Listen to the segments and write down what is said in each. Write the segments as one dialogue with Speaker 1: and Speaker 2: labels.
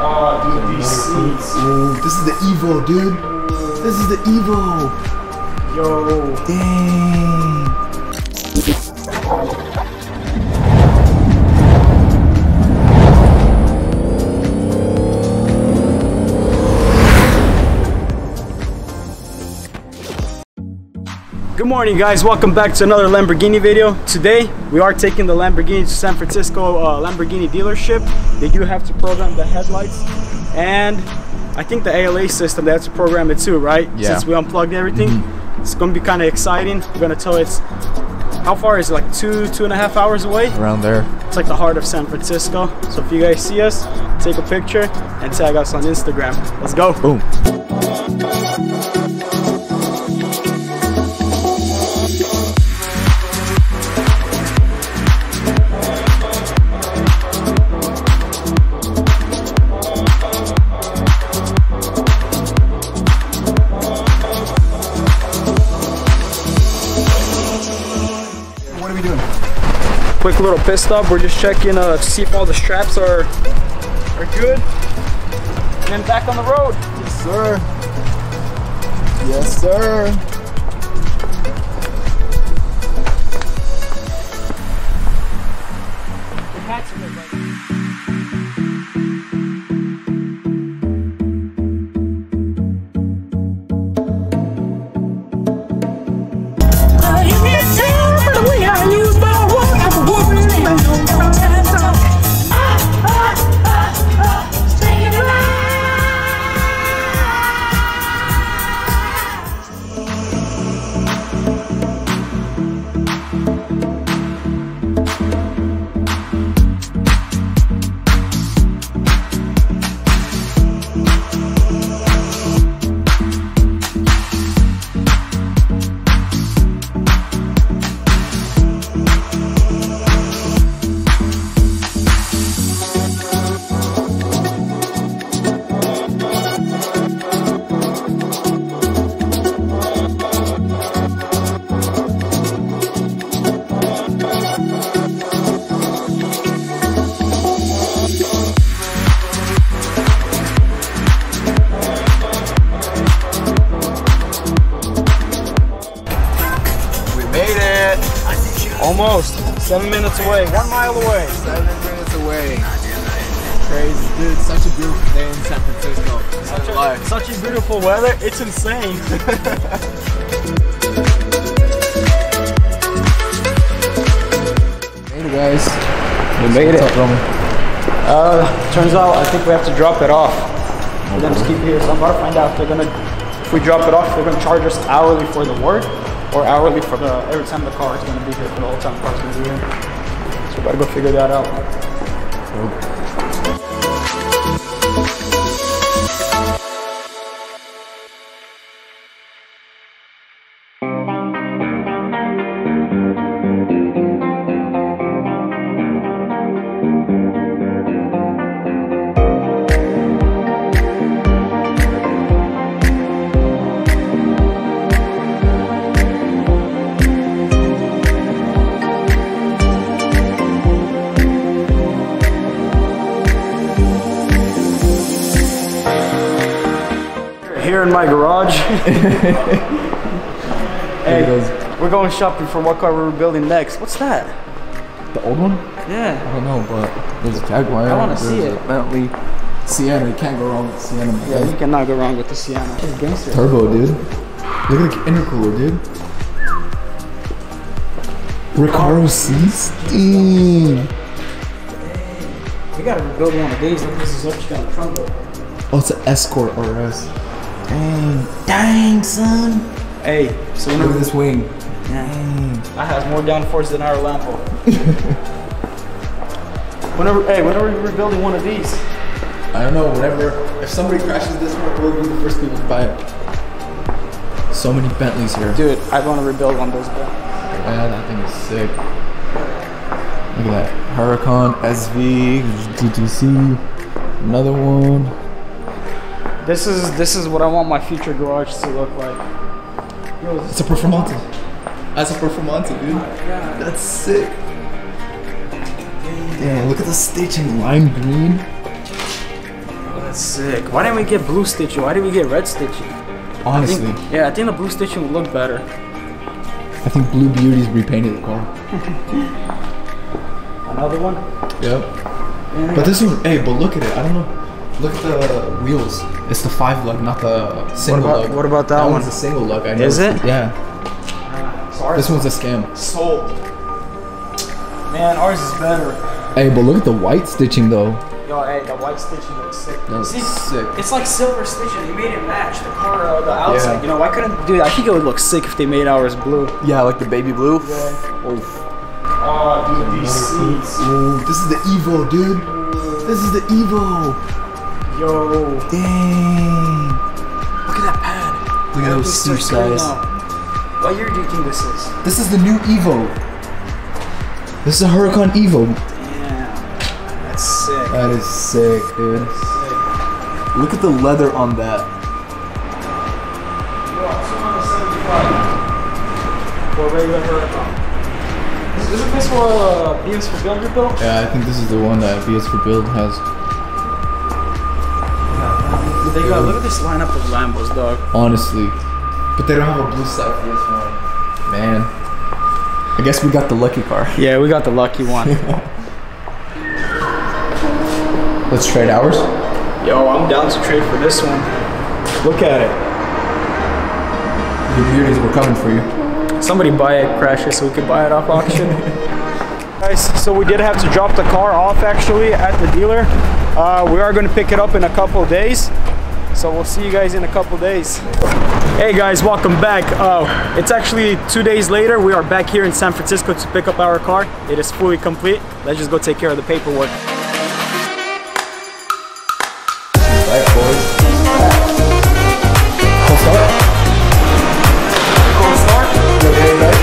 Speaker 1: Oh, dude, these seats.
Speaker 2: Ooh, this is the Evo, dude. This is the Evo.
Speaker 1: Yo.
Speaker 2: Dang.
Speaker 1: Good morning, guys. Welcome back to another Lamborghini video. Today we are taking the Lamborghini to San Francisco Lamborghini dealership. They do have to program the headlights, and I think the ALA system, they have to program it too, right?
Speaker 2: Yeah.
Speaker 1: Since we unplugged everything. It's gonna be kind of exciting. We're gonna tell it's, how far is it, like 2.5 hours away?
Speaker 2: Around there.
Speaker 1: It's like the heart of San Francisco. So if you guys see us, take a picture and tag us on Instagram. Let's go.
Speaker 2: Boom. What are we doing?
Speaker 1: Quick little pit stop. We're just checking to see if all the straps are good. And then back on the road.
Speaker 2: Yes, sir. Yes, sir.
Speaker 1: The hats are good, right? Almost 7 minutes away, 1 mile away.
Speaker 2: 7 minutes away. Crazy, dude. Such a beautiful day in San Francisco.
Speaker 1: Such a beautiful weather. It's insane.
Speaker 2: Hey guys.
Speaker 1: We made it.
Speaker 2: What's up, Roman?
Speaker 1: Turns out I think we have to drop it off. We're gonna just keep it here. So I'm about to find out if they're gonna, if we drop it off, they're gonna charge us hourly for the work, or hourly for the every time the car is going to be here, for the whole time the car is going to be here. So we got to go figure that out. Here in my garage. Hey, we're going shopping for what car we're building next. What's that?
Speaker 2: The old one?
Speaker 1: Yeah.
Speaker 2: I don't know, but there's a Jaguar.
Speaker 1: I want to see it.
Speaker 2: Bentley. Sienna. You can't go wrong with Sienna.
Speaker 1: Yeah, you cannot go wrong with the Sienna. It's gangster.
Speaker 2: Turbo, dude. Look at the intercooler, dude. Recaro seats? Damn.
Speaker 1: We gotta rebuild one of these. Look, this is what you got in the front door.
Speaker 2: Oh, it's an Escort RS. Dang. Dang, son.
Speaker 1: Hey, so
Speaker 2: look at this wing.
Speaker 1: Dang. That has more downforce than our Lambo. whenever we're building one of these.
Speaker 2: I don't know, whenever, if somebody crashes this one, we'll be the first people to buy it. So many Bentleys here.
Speaker 1: Dude, I want to rebuild one of those.
Speaker 2: Yeah, that thing is sick. Look at that. Huracan SV, GTC, another one.
Speaker 1: This is what I want my future garage to look like. Yo,
Speaker 2: it's a Performante. That's a Performante, dude.
Speaker 1: Yeah.
Speaker 2: That's sick. Damn, look at the stitching, lime green.
Speaker 1: That's sick. Why didn't we get blue stitching? Why did we get red stitching?
Speaker 2: Honestly.
Speaker 1: I think the blue stitching would look better.
Speaker 2: I think Blue Beauty's repainted the car.
Speaker 1: Another one?
Speaker 2: Yep. Yeah. But this one, hey, but look at it. I don't know. Look at the wheels. It's the 5 lug, not the single lug.
Speaker 1: What about that one?
Speaker 2: That one's a single lug. I know.
Speaker 1: Is it?
Speaker 2: Yeah.
Speaker 1: Sorry.
Speaker 2: This one's a scam.
Speaker 1: Sold. Man, ours is better.
Speaker 2: Hey, but look at the white stitching though.
Speaker 1: Yo, hey, the white stitching looks sick.
Speaker 2: That's sick.
Speaker 1: It's like silver stitching. They made it match the car, the outside. Yeah. You know, why couldn't dude? I think it would look sick if they made ours blue.
Speaker 2: Yeah, like the baby blue.
Speaker 1: Yeah.
Speaker 2: Oof.
Speaker 1: Oh, dude, these seats.
Speaker 2: Ooh, this is the Evo, dude. This is the Evo.
Speaker 1: Yo.
Speaker 2: Dang.
Speaker 1: Look at that pad.
Speaker 2: Look at those seats, guys.
Speaker 1: What year do you think this is?
Speaker 2: This is the new Evo. This is a Huracan Evo.
Speaker 1: Damn. That's sick.
Speaker 2: That is sick, dude.
Speaker 1: Sick.
Speaker 2: Look at the leather on that.
Speaker 1: Yo, 275. For a regular Huracan. Isn't this what BS for Builder built?
Speaker 2: Yeah, I think this is the one that BS for Build has.
Speaker 1: They got, look at this lineup of Lambos, dog.
Speaker 2: Honestly. But they don't have a blue side for this one. Man. I guess we got the lucky car.
Speaker 1: Yeah, we got the lucky one.
Speaker 2: Let's trade ours.
Speaker 1: Yo, I'm down to trade for this one. Look at it.
Speaker 2: The beauties, we're coming for you.
Speaker 1: Somebody buy it, crash it, so we can buy it off auction. Guys, so we did have to drop the car off actually at the dealer. We are going to pick it up in a couple of days. So we'll see you guys in a couple days. Hey guys, welcome back. It's actually 2 days later. We are back here in San Francisco to pick up our car. It is fully complete. Let's just go take care of the paperwork.
Speaker 2: Alright, boys. Cool start.
Speaker 1: Cool start.
Speaker 2: Okay, guys.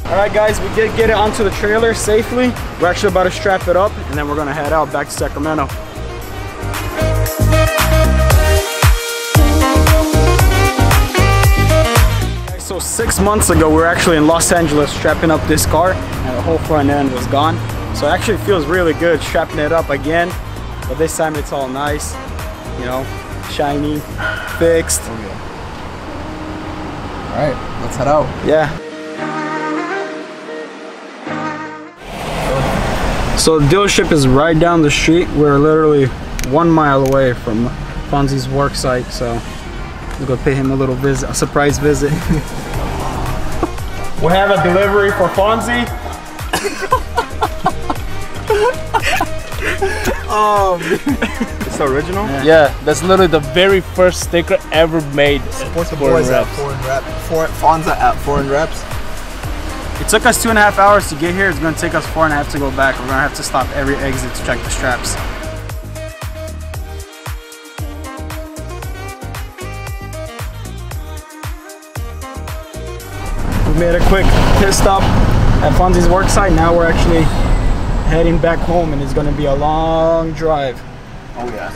Speaker 1: Alright guys, we did get it onto the trailer safely. We're actually about to strap it up and then we're gonna head out back to Sacramento. So 6 months ago, we were actually in Los Angeles strapping up this car and the whole front end was gone. So it actually feels really good strapping it up again, but this time it's all nice, you know, shiny, fixed.
Speaker 2: Oh, yeah. All right, let's head out.
Speaker 1: Yeah. So the dealership is right down the street. We're literally 1 mile away from Fonzie's work site, so we'll go pay him a little visit, a surprise visit. We have a delivery for Fonzie. It's the original?
Speaker 3: Yeah, that's literally the very first sticker ever made.
Speaker 2: Support the boys at Fonza at Foreign Reps.
Speaker 1: It took us 2.5 hours to get here. It's gonna take us 4.5 to go back. We're gonna have to stop every exit to check the straps. We made a quick pit stop at Fonzie's work site. Now we're actually heading back home and it's gonna be a long drive.
Speaker 2: Oh yes.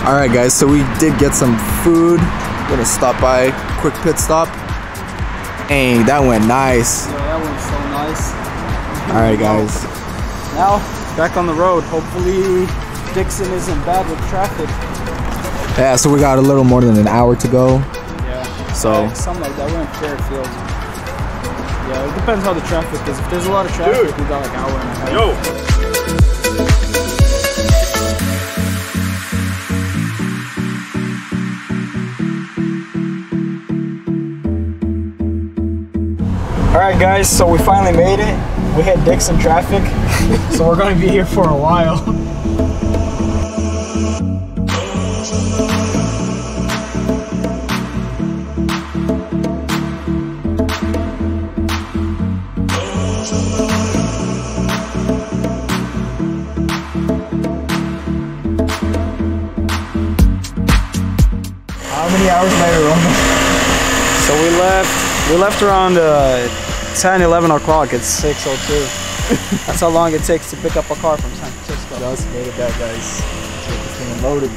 Speaker 2: Alright guys, so we did get some food. Gonna stop by, quick pit stop. Dang, that went nice.
Speaker 1: Yeah, that went so nice.
Speaker 2: Alright guys.
Speaker 1: Now, back on the road. Hopefully Dixon isn't bad with traffic.
Speaker 2: Yeah, so we got a little more than an hour to go.
Speaker 1: Yeah.
Speaker 2: So
Speaker 1: something like that. We're in Fairfield. Yeah, it depends how the traffic is. If there's a lot of traffic, we got like an hour and a half.
Speaker 3: Yo!
Speaker 1: Alright guys, so we finally made it. We hit Dixon traffic, so we're going to be here for a while. How many hours later, Roman? So we left around 10, 11 o'clock. It's 6:02. That's how long it takes to pick up a car from San Francisco.
Speaker 2: just made it back, guys. Let's get this thing unloaded.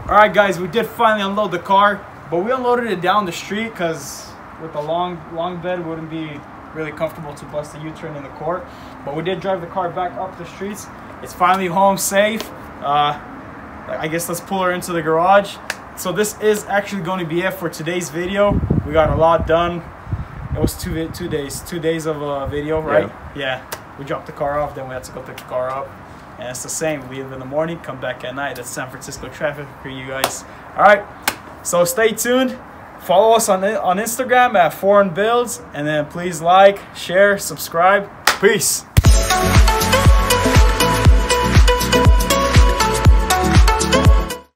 Speaker 1: Alright guys, we did finally unload the car, but we unloaded it down the street because with the long bed it wouldn't be really comfortable to bust a U-turn in the court. But we did drive the car back up the streets. It's finally home safe. I guess let's pull her into the garage. So this is actually going to be it for today's video. We got a lot done. It was two days of video, right? Yeah. We dropped the car off, then we had to go pick the car up. And it's the same. We leave in the morning, come back at night. That's San Francisco traffic for you guys. All right, so stay tuned. Follow us on Instagram at Foreign Builds, and then please like, share, subscribe. Peace.